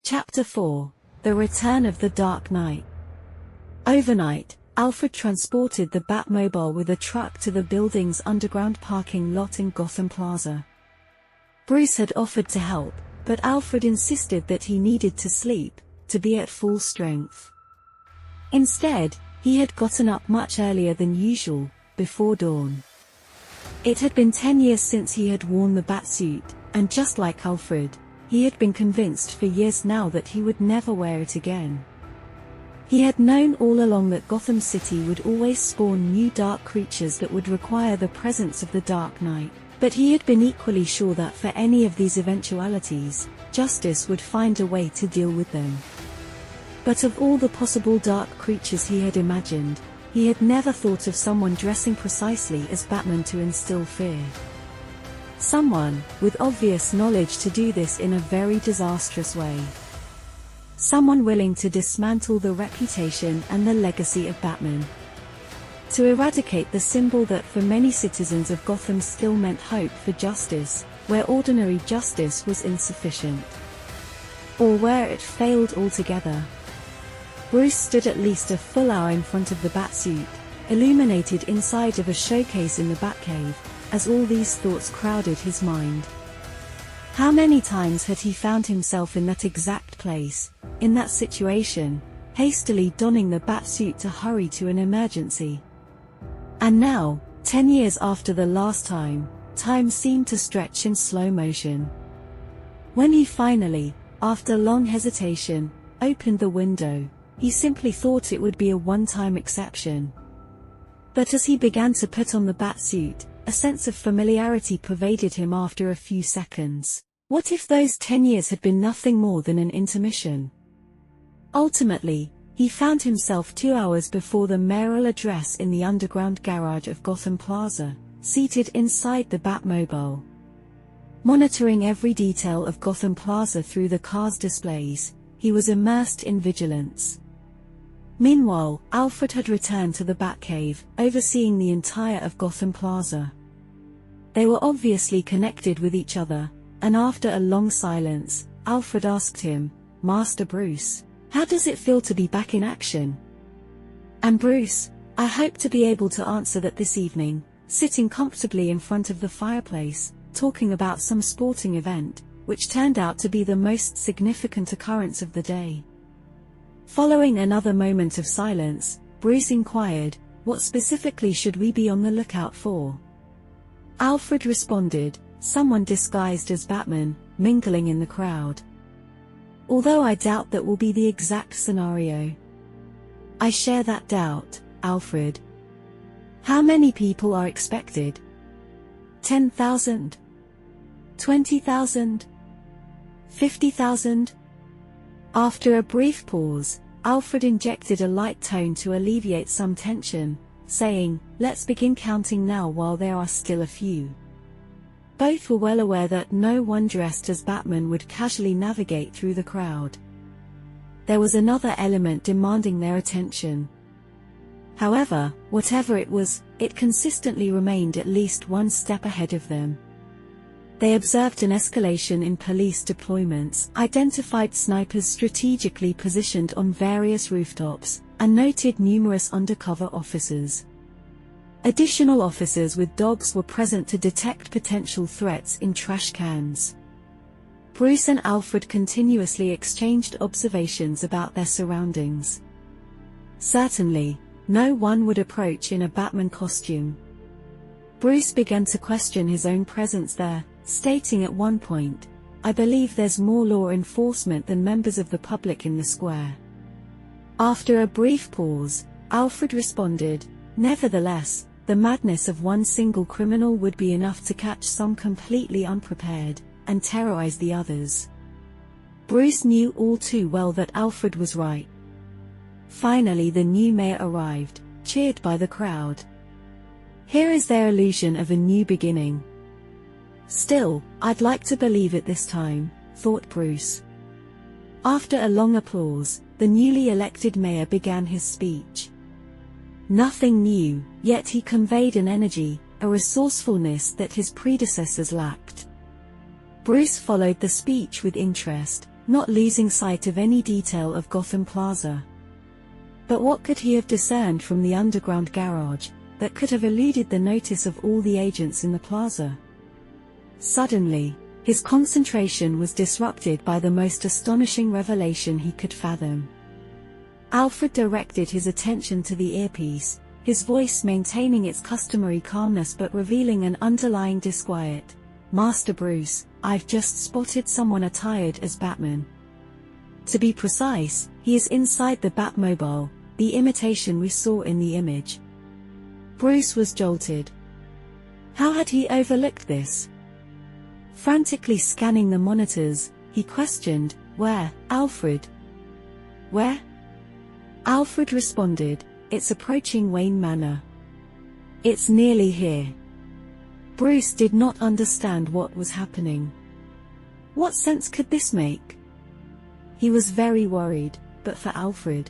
Chapter 4: The Return of the Dark Knight. Overnight, Alfred transported the Batmobile with a truck to the building's underground parking lot in Gotham Plaza. Bruce had offered to help, but Alfred insisted that he needed to sleep, to be at full strength. Instead, he had gotten up much earlier than usual, before dawn. It had been 10 years since he had worn the Batsuit, and just like Alfred, he had been convinced for years now that he would never wear it again. He had known all along that Gotham City would always spawn new dark creatures that would require the presence of the Dark Knight, but he had been equally sure that for any of these eventualities, justice would find a way to deal with them. But of all the possible dark creatures he had imagined, he had never thought of someone dressing precisely as Batman to instill fear. Someone, with obvious knowledge to do this in a very disastrous way. Someone willing to dismantle the reputation and the legacy of Batman. To eradicate the symbol that for many citizens of Gotham still meant hope for justice, where ordinary justice was insufficient. Or where it failed altogether. Bruce stood at least a full hour in front of the Batsuit, illuminated inside of a showcase in the Batcave, as all these thoughts crowded his mind. How many times had he found himself in that exact place, in that situation, hastily donning the Batsuit to hurry to an emergency? And now, 10 years after the last time, time seemed to stretch in slow motion. When he finally, after long hesitation, opened the window, he simply thought it would be a one-time exception. But as he began to put on the Batsuit, a sense of familiarity pervaded him after a few seconds. What if those 10 years had been nothing more than an intermission? Ultimately, he found himself 2 hours before the mayoral address in the underground garage of Gotham Plaza, seated inside the Batmobile. Monitoring every detail of Gotham Plaza through the car's displays, he was immersed in vigilance. Meanwhile, Alfred had returned to the Batcave, overseeing the entire of Gotham Plaza. They were obviously connected with each other, and after a long silence, Alfred asked him, "Master Bruce, how does it feel to be back in action?" And Bruce, "I hope to be able to answer that this evening, sitting comfortably in front of the fireplace, talking about some sporting event, which turned out to be the most significant occurrence of the day." Following another moment of silence, Bruce inquired, "What specifically should we be on the lookout for?" Alfred responded, "Someone disguised as Batman, mingling in the crowd. Although I doubt that will be the exact scenario." "I share that doubt, Alfred. How many people are expected? 10,000? 20,000? 50,000? After a brief pause, Alfred injected a light tone to alleviate some tension, saying, "Let's begin counting now while there are still a few." Both were well aware that no one dressed as Batman would casually navigate through the crowd. There was another element demanding their attention. However, whatever it was, it consistently remained at least one step ahead of them. They observed an escalation in police deployments, identified snipers strategically positioned on various rooftops, and noted numerous undercover officers. Additional officers with dogs were present to detect potential threats in trash cans. Bruce and Alfred continuously exchanged observations about their surroundings. Certainly, no one would approach in a Batman costume. Bruce began to question his own presence there, stating at one point, "I believe there's more law enforcement than members of the public in the square." After a brief pause, Alfred responded, "Nevertheless, the madness of one single criminal would be enough to catch some completely unprepared, and terrorize the others." Bruce knew all too well that Alfred was right. Finally the new mayor arrived, cheered by the crowd. Here is their illusion of a new beginning. Still, I'd like to believe it this time, thought Bruce. After a long applause, the newly elected mayor began his speech. Nothing new, yet he conveyed an energy, a resourcefulness that his predecessors lacked. Bruce followed the speech with interest, not losing sight of any detail of Gotham Plaza. But what could he have discerned from the underground garage that could have eluded the notice of all the agents in the plaza? Suddenly, his concentration was disrupted by the most astonishing revelation he could fathom. Alfred directed his attention to the earpiece, his voice maintaining its customary calmness but revealing an underlying disquiet. "Master Bruce, I've just spotted someone attired as Batman. To be precise, he is inside the Batmobile, the imitation we saw in the image." Bruce was jolted. How had he overlooked this? Frantically scanning the monitors, he questioned, "Where, Alfred? Where?" Alfred responded, "It's approaching Wayne Manor. It's nearly here." Bruce did not understand what was happening. What sense could this make? He was very worried, but for Alfred.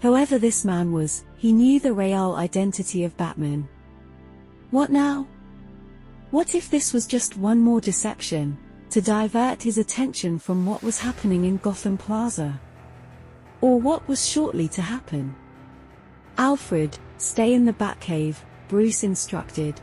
Whoever this man was, he knew the real identity of Batman. What now? What if this was just one more deception, to divert his attention from what was happening in Gotham Plaza? Or what was shortly to happen? "Alfred, stay in the Batcave," Bruce instructed.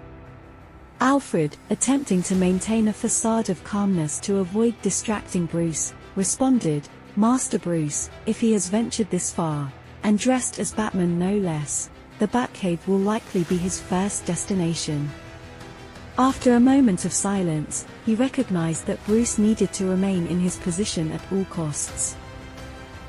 Alfred, attempting to maintain a facade of calmness to avoid distracting Bruce, responded, "Master Bruce, if he has ventured this far, and dressed as Batman no less, the Batcave will likely be his first destination." After a moment of silence, he recognized that Bruce needed to remain in his position at all costs.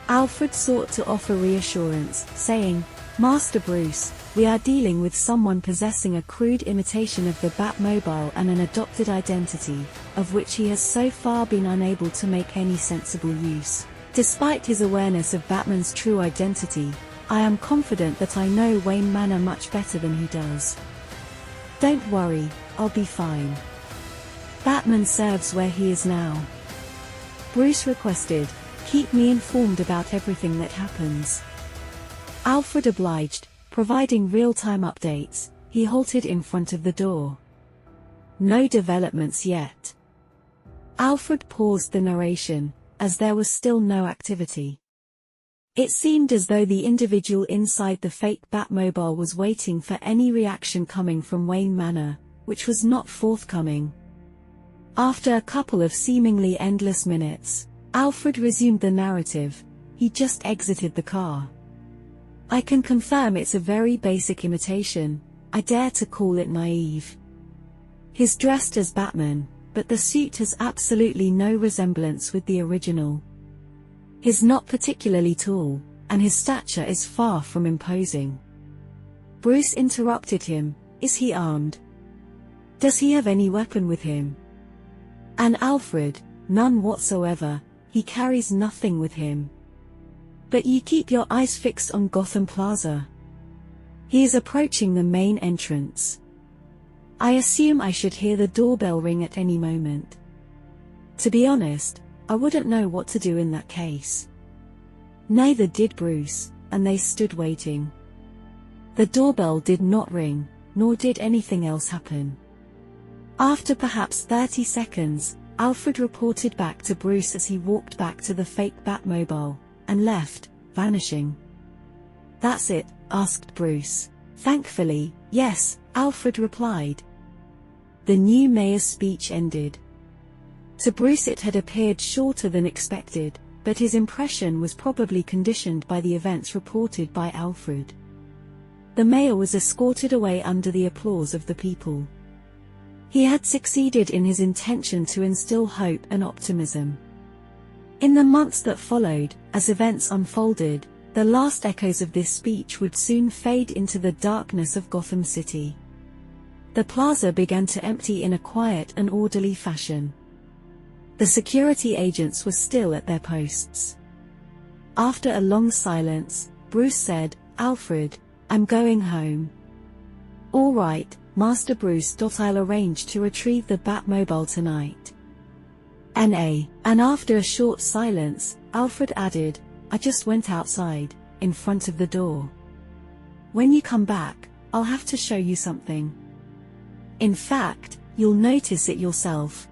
Alfred sought to offer reassurance, saying, "Master Bruce, we are dealing with someone possessing a crude imitation of the Batmobile and an adopted identity, of which he has so far been unable to make any sensible use. Despite his awareness of Batman's true identity, I am confident that I know Wayne Manor much better than he does. Don't worry, I'll be fine. Batman serves where he is now." Bruce requested, "Keep me informed about everything that happens." Alfred obliged, providing real-time updates. He halted in front of the door. "No developments yet." Alfred paused the narration, as there was still no activity. It seemed as though the individual inside the fake Batmobile was waiting for any reaction coming from Wayne Manor, which was not forthcoming. After a couple of seemingly endless minutes, Alfred resumed the narrative. "He just exited the car. I can confirm it's a very basic imitation. I dare to call it naive. He's dressed as Batman, but the suit has absolutely no resemblance with the original. He's not particularly tall, and his stature is far from imposing." Bruce interrupted him, "Is he armed? Does he have any weapon with him?" "And Alfred, none whatsoever. He carries nothing with him." "But you keep your eyes fixed on Gotham Plaza. He is approaching the main entrance. I assume I should hear the doorbell ring at any moment. To be honest, I wouldn't know what to do in that case." Neither did Bruce, and they stood waiting. The doorbell did not ring, nor did anything else happen. After perhaps 30 seconds, Alfred reported back to Bruce as he walked back to the fake Batmobile, and left, vanishing. "That's it?" asked Bruce. "Thankfully, yes," Alfred replied. The new mayor's speech ended. To Bruce it had appeared shorter than expected, but his impression was probably conditioned by the events reported by Alfred. The mayor was escorted away under the applause of the people. He had succeeded in his intention to instill hope and optimism. In the months that followed, as events unfolded, the last echoes of this speech would soon fade into the darkness of Gotham City. The plaza began to empty in a quiet and orderly fashion. The security agents were still at their posts. After a long silence, Bruce said, "Alfred, I'm going home." "All right, Master Bruce. I'll arrange to retrieve the Batmobile tonight." And after a short silence, Alfred added, "I just went outside, in front of the door. When you come back, I'll have to show you something. In fact, you'll notice it yourself."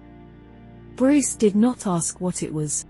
Bruce did not ask what it was.